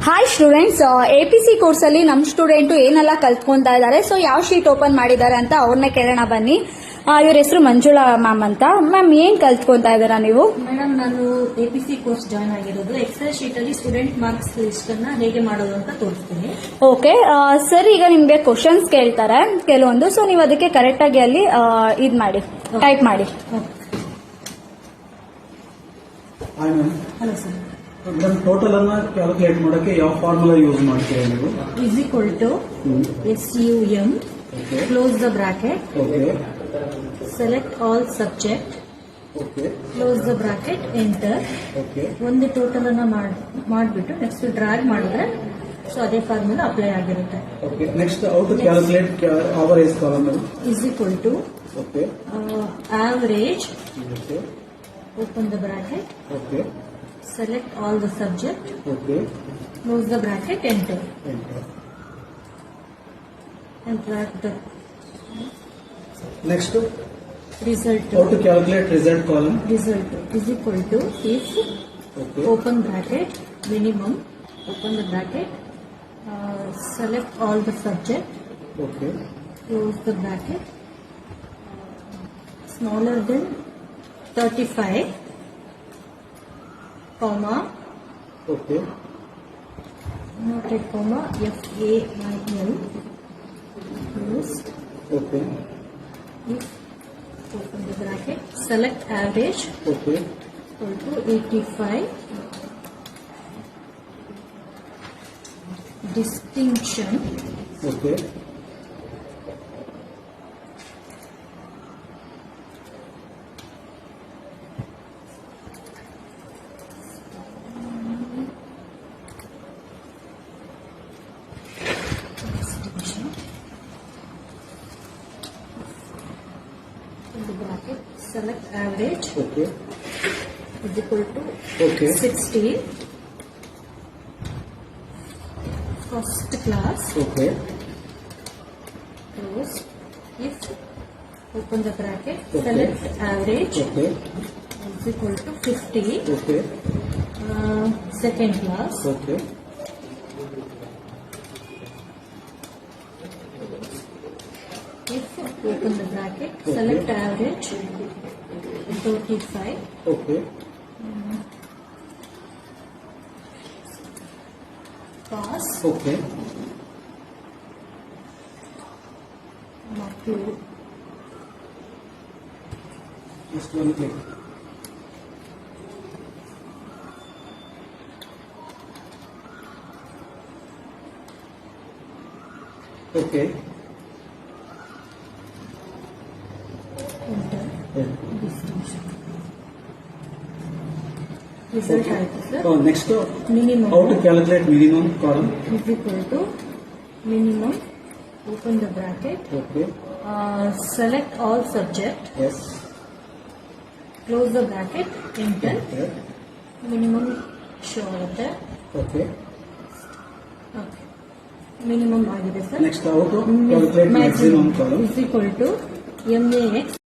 Hi students, APC course ಅಲ್ಲಿ ನಮ್ಮ student ಏನೆಲ್ಲ ಕಲ್ತ್ಕೊಂತಾ ಇದ್ದಾರೆ, ಸೊ ಯಾವ ಶೀಟ್ ಓಪನ್ ಮಾಡಿದ್ದಾರೆ ಅಂತ ಅವ್ರನ್ನ ಕೇಳೋಣ ಬನ್ನಿ. ಇವ್ರ ಹೆಸರು ಮಂಜುಳಾ ಮ್ಯಾಮ್ ಅಂತ. ಮ್ಯಾಮ್ ಏನ್ ಕಲ್ತ್ಕೊಂತಾ ಇದ್ದೀರಾ ನೀವು? ಮೇಡಮ್, ನಾನು ಎಪಿಸಿ ಕೋರ್ಸ್ ಜಾಯ್ನ್ ಆಗಿರೋದು. ಎಕ್ಸೆಲ್ ಶೀಟ್ ಅಲ್ಲಿ ಸ್ಟೂಡೆಂಟ್ ಮಾರ್ಕ್ಸ್ ಲಿಸ್ಟ್ ಅನ್ನ ಹೇಗೆ ಮಾಡೋದು ಅಂತ ತೋರಿಸ್ತೀನಿ. ಓಕೆ ಸರ್, ಈಗ ನಿಮ್ಗೆ ಕ್ವಶನ್ಸ್ ಕೇಳ್ತಾರೆ ಕೆಲವೊಂದು, ಸೊ ನೀವು ಅದಕ್ಕೆ ಕರೆಕ್ಟ್ ಆಗಿ ಅಲ್ಲಿ ಇದ್ ಮಾಡಿ, ಟೈಪ್ ಮಾಡಿ. Hello sir. ಟೋಟಲ್ ಅನ್ನ ಕ್ಯಾಲ್ಕುಲೇಟ್ ಮಾಡಕ್ಕೆ ಯಾವ ಫಾರ್ಮುಲಾ ಯೂಸ್ ಮಾಡ್ತೀರಾ ನೀವು? Is equal to SUM, close the bracket, select all subject, close the bracket, enter. ಒಂದು ಟೋಟಲ್ ಅನ್ನ ಮಾಡಿಬಿಟ್ಟು ನೆಕ್ಸ್ಟ್ ಡ್ರಾಗ್ ಮಾಡಿದ್ರೆ ಸೊ ಅದೇ ಫಾರ್ಮುಲಾ ಅಪ್ಲೈ ಆಗಿರುತ್ತೆ. Next how to calculate average column? Is equal to average, open the bracket, select all the subject, close the bracket, enter. And drag the next result. How to calculate result column? Result is equal to if, open bracket, minimum, open the bracket, select all the subject, close the bracket, smaller than 35, comma, not a comma, FAIL, closed, if, open the bracket, select average, equal to 85, distinction, the bracket, select average, is equal to 60, first class, close, if, open the bracket, select average, is equal to 50, second class, if, open the bracket, select average, 35, pass, not to, just one click. enter, distinction. Result ಆಯ್ತು sir. Next Minimum how to calculate minimum column? is equal to minimum, open the bracket, select all subject, close the bracket, enter. Minimum show ಆಗುತ್ತೆ. Minimum ಆಗಿದೆ sir. Next how to calculate maximum column? is equal to MAX